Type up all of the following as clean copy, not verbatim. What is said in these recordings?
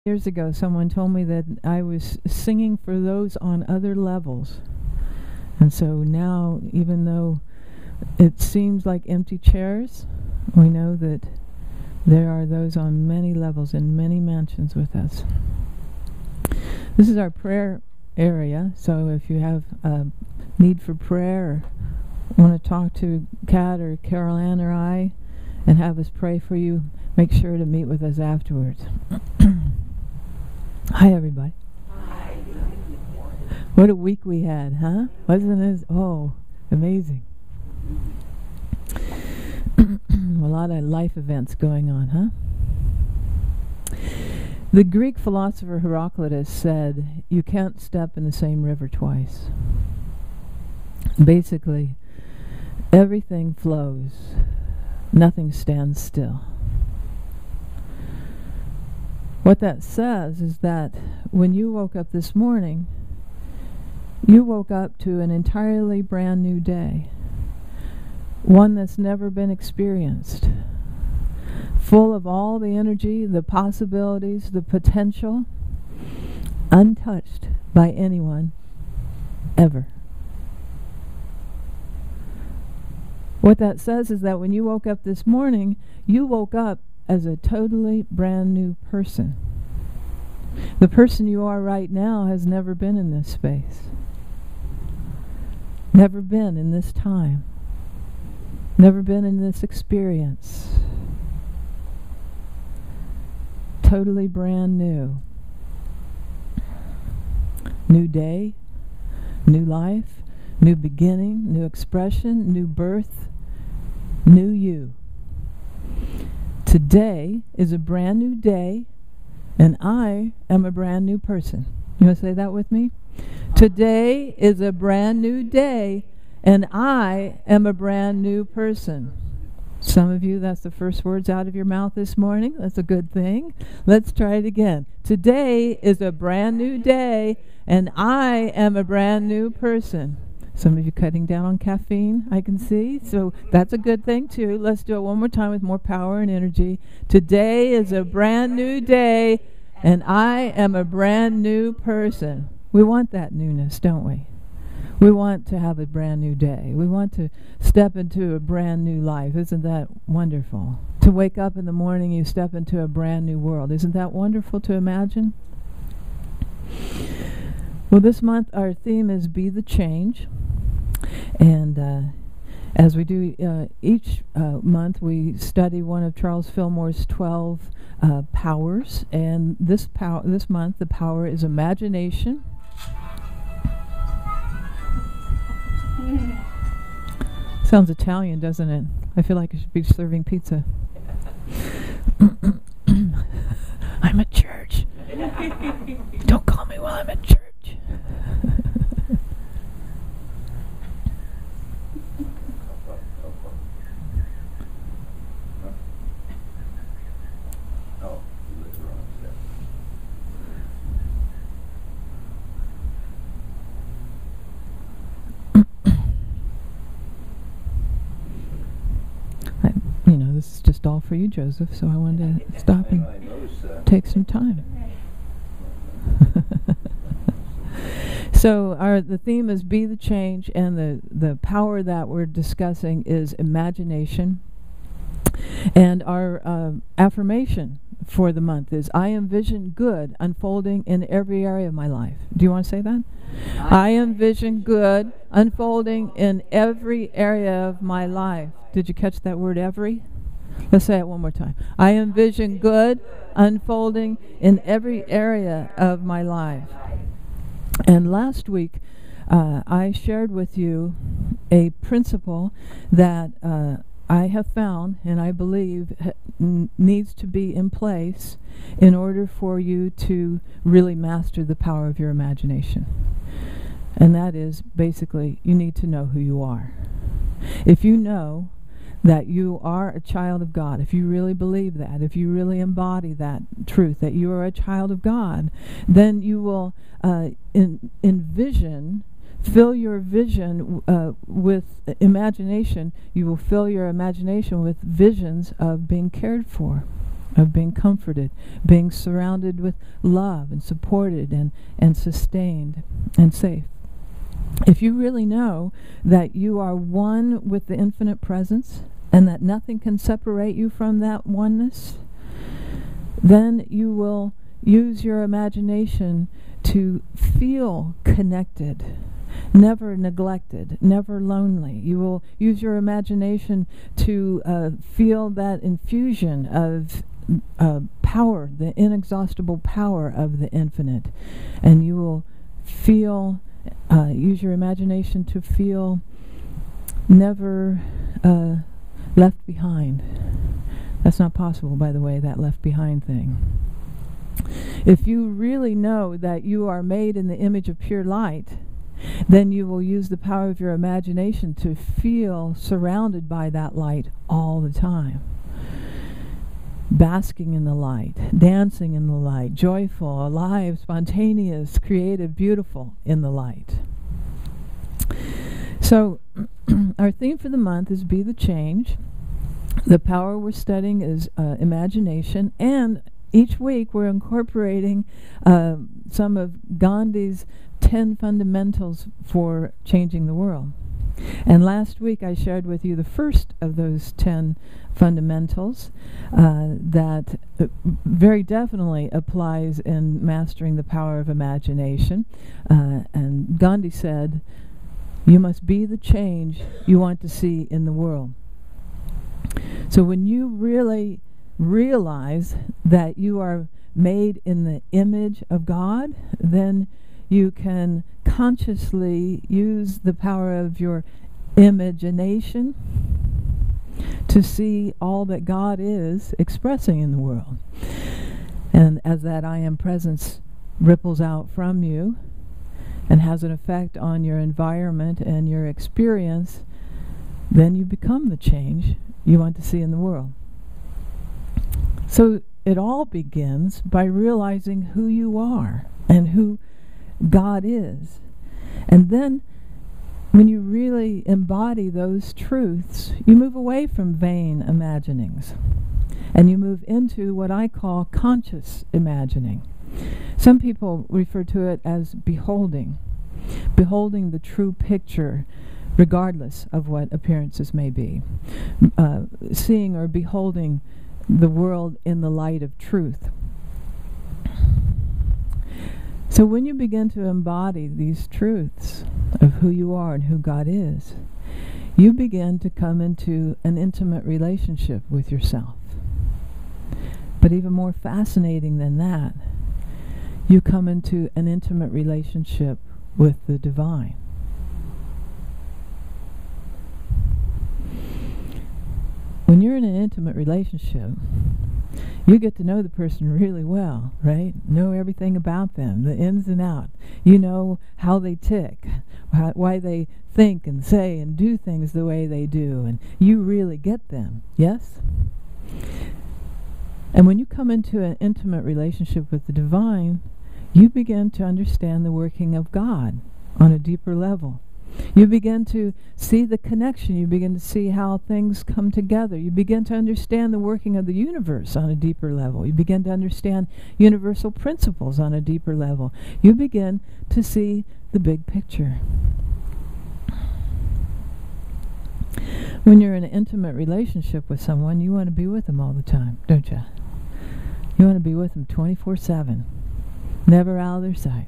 Years ago, someone told me that I was singing for those on other levels. And so now, even though it seems like empty chairs, we know that there are those on many levels in many mansions with us. This is our prayer area, so if you have a need for prayer or want to talk to Kat or Carol Ann or I and have us pray for you, make sure to meet with us afterwards. Hi, everybody. Hi. What a week we had, huh? Wasn't it? Oh, amazing. A lot of life events going on, huh? The Greek philosopher Heraclitus said, you can't step in the same river twice. Basically, everything flows. Nothing stands still. What that says is that when you woke up this morning, you woke up to an entirely brand new day. One that's never been experienced. Full of all the energy, the possibilities, the potential, untouched by anyone, ever. What that says is that when you woke up this morning, you woke up as a totally brand new person. The person you are right now has never been in this space. Never been in this time. Never been in this experience. Totally brand new. New day, new life, new beginning, new expression, new birth, new you. Today is a brand new day, and I am a brand new person. You want to say that with me? Today is a brand new day, and I am a brand new person. Some of you, that's the first words out of your mouth this morning. That's a good thing. Let's try it again. Today is a brand new day, and I am a brand new person. Some of you cutting down on caffeine, I can see. So that's a good thing, too. Let's do it one more time with more power and energy. Today is a brand new day, and I am a brand new person. We want that newness, don't we? We want to have a brand new day. We want to step into a brand new life. Isn't that wonderful? To wake up in the morning, you step into a brand new world. Isn't that wonderful to imagine? Well, this month our theme is Be the Change. And as we do each month, we study one of Charles Fillmore's 12 powers. And this month, the power is imagination. Sounds Italian, doesn't it? I feel like I should be serving pizza. I'm at church. Don't call me while I'm at church. This is just all for you, Joseph, so I wanted to stop and take some time. So the theme is Be the Change, and the power that we're discussing is imagination. And our affirmation for the month is, I envision good unfolding in every area of my life. Do you want to say that? I envision good unfolding in every area of my life. Did you catch that word, every? Let's say it one more time. I envision good unfolding in every area of my life. And last week, I shared with you a principle that I have found, and I believe needs to be in place in order for you to really master the power of your imagination. And that is, basically, you need to know who you are. If you know that you are a child of God, if you really believe that, if you really embody that truth, that you are a child of God, then you will envision, fill your vision with imagination. You will fill your imagination with visions of being cared for, of being comforted, being surrounded with love and supported and sustained and safe. If you really know that you are one with the infinite presence and that nothing can separate you from that oneness, then you will use your imagination to feel connected, never neglected, never lonely. You will use your imagination to feel that infusion of power, the inexhaustible power of the infinite. And you will feel, use your imagination to feel never left behind. That's not possible, by the way, that left behind thing. If you really know that you are made in the image of pure light, then you will use the power of your imagination to feel surrounded by that light all the time. Basking in the light, dancing in the light, joyful, alive, spontaneous, creative, beautiful in the light. So, our theme for the month is Be the Change. The power we're studying is imagination, and each week we're incorporating some of Gandhi's 10 fundamentals for changing the world. And last week I shared with you the first of those 10 fundamentals that very definitely applies in mastering the power of imagination. And Gandhi said, you must be the change you want to see in the world. So when you really realize that you are made in the image of God, then you can consciously use the power of your imagination to see all that God is expressing in the world. And as that I am presence ripples out from you and has an effect on your environment and your experience, then you become the change you want to see in the world. So it all begins by realizing who you are and who God is. And then when you really embody those truths, you move away from vain imaginings and you move into what I call conscious imagining. Some people refer to it as beholding the true picture regardless of what appearances may be. Seeing or beholding the world in the light of truth. So when you begin to embody these truths of who you are and who God is, you begin to come into an intimate relationship with yourself. But even more fascinating than that, you come into an intimate relationship with the divine. When you're in an intimate relationship, you get to know the person really well, right? Know everything about them, the ins and outs. You know how they tick, why they think and say and do things the way they do, and you really get them, yes? And when you come into an intimate relationship with the divine, you begin to understand the working of God on a deeper level. You begin to see the connection. You begin to see how things come together. You begin to understand the working of the universe on a deeper level. You begin to understand universal principles on a deeper level. You begin to see the big picture. When you're in an intimate relationship with someone, you want to be with them all the time, don't you? You want to be with them 24/7, never out of their sight.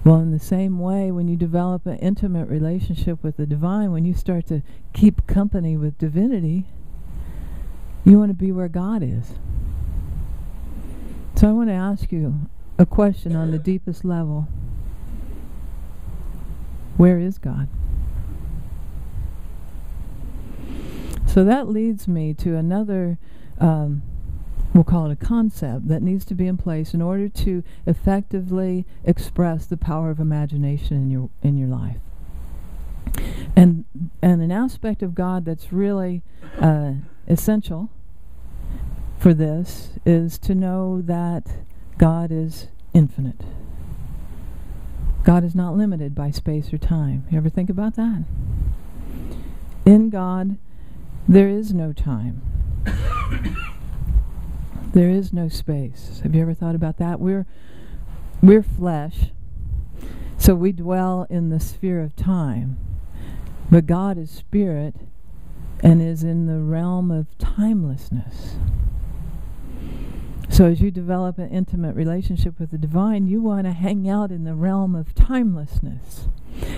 Well, in the same way, when you develop an intimate relationship with the divine, when you start to keep company with divinity, you want to be where God is. So I want to ask you a question on the deepest level. Where is God? So that leads me to another we'll call it a concept that needs to be in place in order to effectively express the power of imagination in your life. And an aspect of God that's really essential for this is to know that God is infinite. God is not limited by space or time. You ever think about that? In God, there is no time. There is no space. Have you ever thought about that? We're flesh, so we dwell in the sphere of time. But God is spirit and is in the realm of timelessness. So as you develop an intimate relationship with the divine, you want to hang out in the realm of timelessness.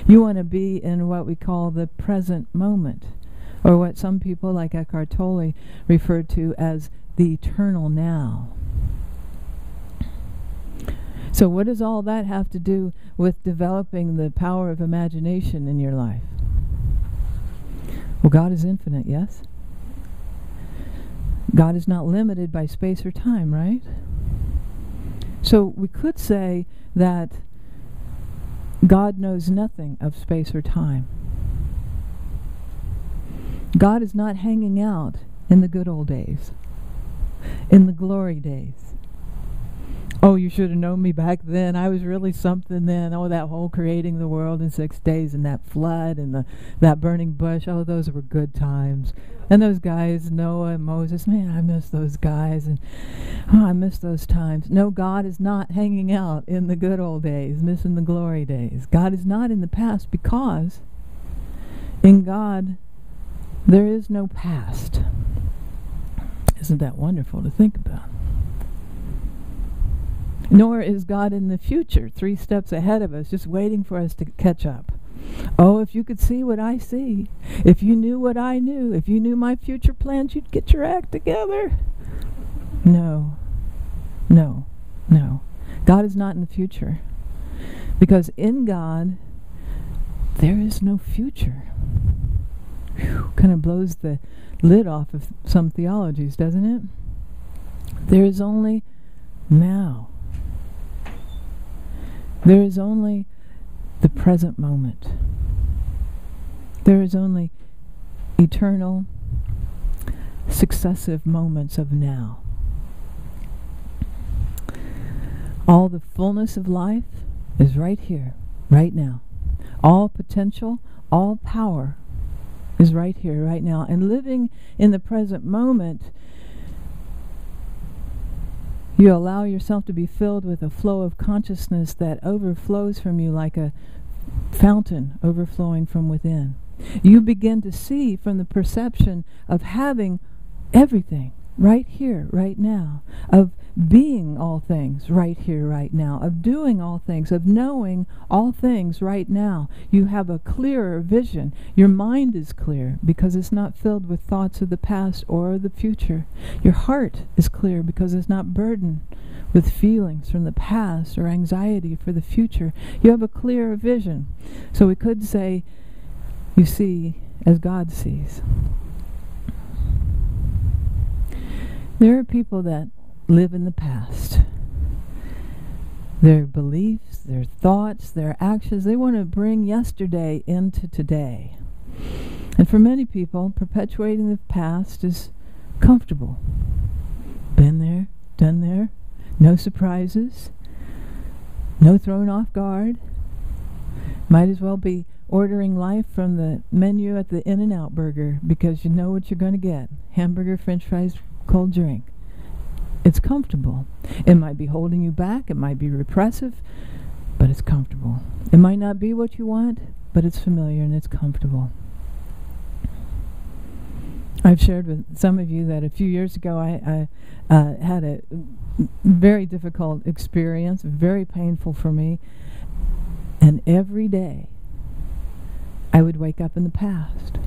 You want to be in what we call the present moment, or what some people like Eckhart Tolle refer to as the eternal now. So what does all that have to do with developing the power of imagination in your life? Well, God is infinite, yes? God is not limited by space or time, right? So we could say that God knows nothing of space or time. God is not hanging out in the good old days, in the glory days. Oh, you should have known me back then. I was really something then. Oh, that whole creating the world in 6 days and that flood and that burning bush. Oh, those were good times. And those guys, Noah and Moses, man, I miss those guys. And I miss those times. No, God is not hanging out in the good old days, missing the glory days. God is not in the past, because in God there is no past. Isn't that wonderful to think about? Nor is God in the future, 3 steps ahead of us, just waiting for us to catch up. Oh, if you could see what I see, if you knew what I knew, if you knew my future plans, you'd get your act together. No, no, no. God is not in the future, because in God there is no future. Whew, kind of blows the lid off of some theologies, doesn't it? There is only now. There is only the present moment. There is only eternal, successive moments of now. All the fullness of life is right here, right now. All potential, all power is right here, right now. And living in the present moment, you allow yourself to be filled with a flow of consciousness that overflows from you like a fountain overflowing from within. You begin to see from the perception of having everything right here, right now, of being all things right here, right now, of doing all things, of knowing all things right now. You have a clearer vision. Your mind is clear because it's not filled with thoughts of the past or the future. Your heart is clear because it's not burdened with feelings from the past or anxiety for the future. You have a clearer vision. So we could say, you see as God sees. There are people that live in the past. Their beliefs, their thoughts, their actions, they want to bring yesterday into today. And for many people, perpetuating the past is comfortable. Been there, done there, no surprises, no thrown off guard. Might as well be ordering life from the menu at the In-N-Out Burger because you know what you're going to get. Hamburger, french fries, cold drink. It's comfortable. It might be holding you back. It might be repressive, but it's comfortable. It might not be what you want, but it's familiar and it's comfortable. I've shared with some of you that a few years ago I had a very difficult experience, very painful for me, and every day I would wake up in the past.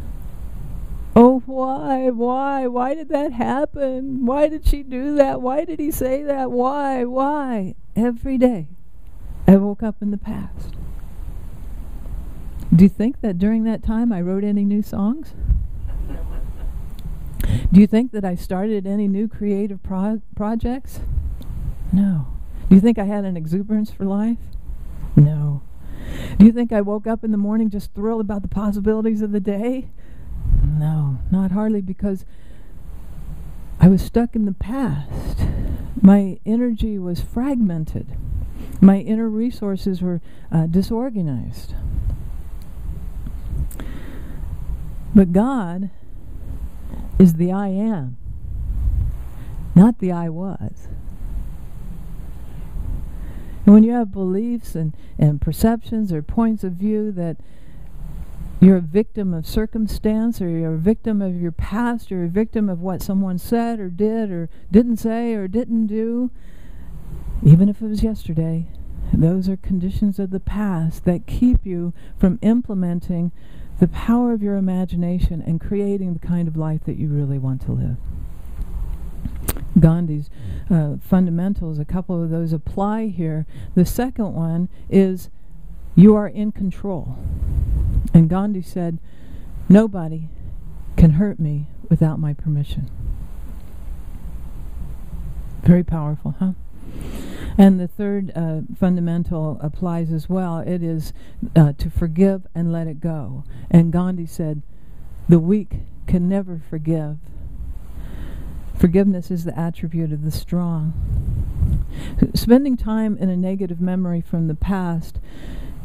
Oh, why did that happen? Why did she do that? Why did he say that? Why? Every day I woke up in the past. Do you think that during that time I wrote any new songs? Do you think that I started any new creative projects? No. Do you think I had an exuberance for life? No. Do you think I woke up in the morning just thrilled about the possibilities of the day? No, not hardly, because I was stuck in the past. My energy was fragmented. My inner resources were disorganized. But God is the I am. not the I was. And when you have beliefs and perceptions or points of view that you're a victim of circumstance, or you're a victim of your past, or a victim of what someone said or did or didn't say or didn't do, even if it was yesterday, those are conditions of the past that keep you from implementing the power of your imagination and creating the kind of life that you really want to live. Gandhi's fundamentals, a couple of those apply here. The second one is you are in control. And Gandhi said, nobody can hurt me without my permission. Very powerful, huh? And the third fundamental applies as well. It is to forgive and let it go. And Gandhi said, the weak can never forgive. Forgiveness is the attribute of the strong. Spending time in a negative memory from the past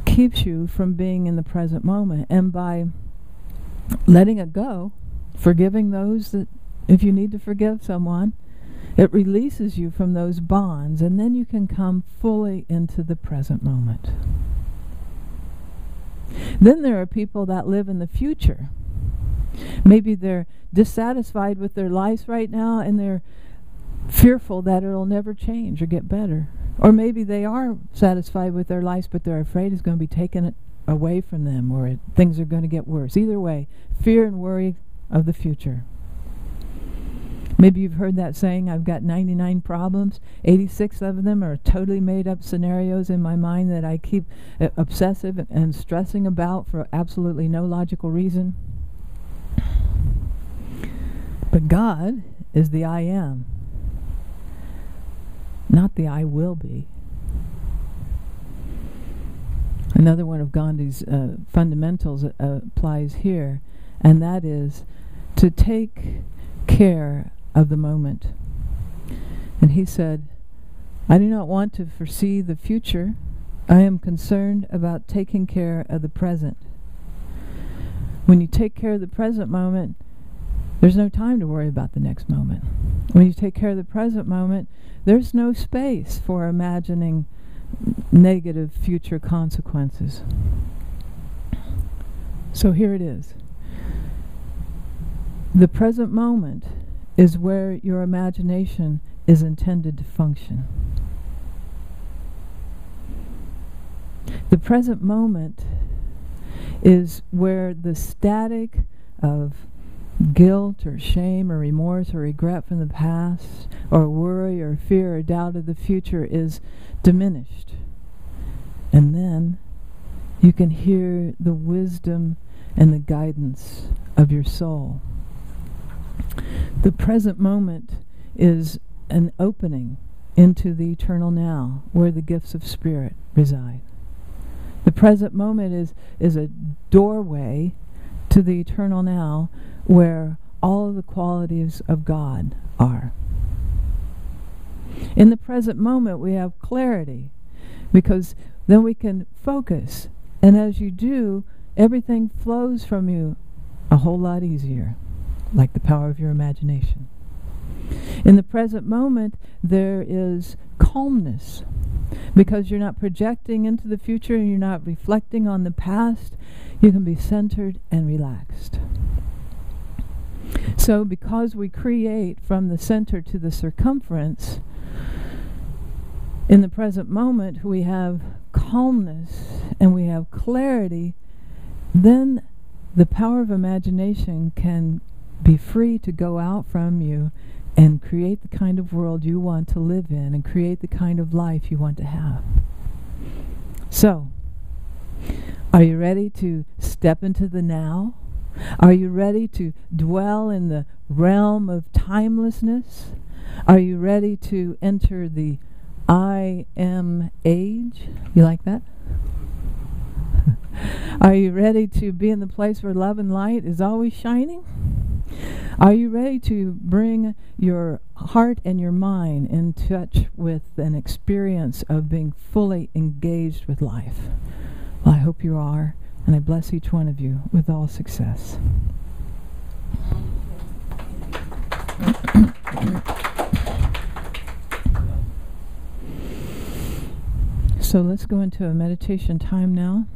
keeps you from being in the present moment. And by letting it go, forgiving those that, if you need to forgive someone, it releases you from those bonds, and then you can come fully into the present moment. Then there are people that live in the future. Maybe they're dissatisfied with their lives right now, and they're fearful that it'll never change or get better. Or maybe they are satisfied with their lives, but they're afraid it's going to be taken away from them, or things are going to get worse. Either way, fear and worry of the future. Maybe you've heard that saying, I've got 99 problems, 86 of them are totally made up scenarios in my mind that I keep obsessive and stressing about for absolutely no logical reason. But God is the I am, not the I will be. Another one of Gandhi's fundamentals applies here, and that is to take care of the moment. And he said, I do not want to foresee the future. I am concerned about taking care of the present. When you take care of the present moment, there's no time to worry about the next moment. When you take care of the present moment, there's no space for imagining negative future consequences. So here it is. The present moment is where your imagination is intended to function. The present moment is where the static of guilt or shame or remorse or regret from the past or worry or fear or doubt of the future is diminished. And then you can hear the wisdom and the guidance of your soul. The present moment is an opening into the eternal now, where the gifts of spirit reside. The present moment is a doorway to the eternal now, where all of the qualities of God are. In the present moment, we have clarity, because then we can focus. And as you do, everything flows from you a whole lot easier, like the power of your imagination. In the present moment, there is calmness, because you're not projecting into the future and you're not reflecting on the past. You can be centered and relaxed. So because we create from the center to the circumference, in the present moment we have calmness and we have clarity, then the power of imagination can be free to go out from you and create the kind of world you want to live in and create the kind of life you want to have. So, are you ready to step into the now? Are you ready to dwell in the realm of timelessness? Are you ready to enter the I am age? You like that? Are you ready to be in the place where love and light is always shining? Are you ready to bring your heart and your mind in touch with an experience of being fully engaged with life? Well, I hope you are, and I bless each one of you with all success. So let's go into a meditation time now.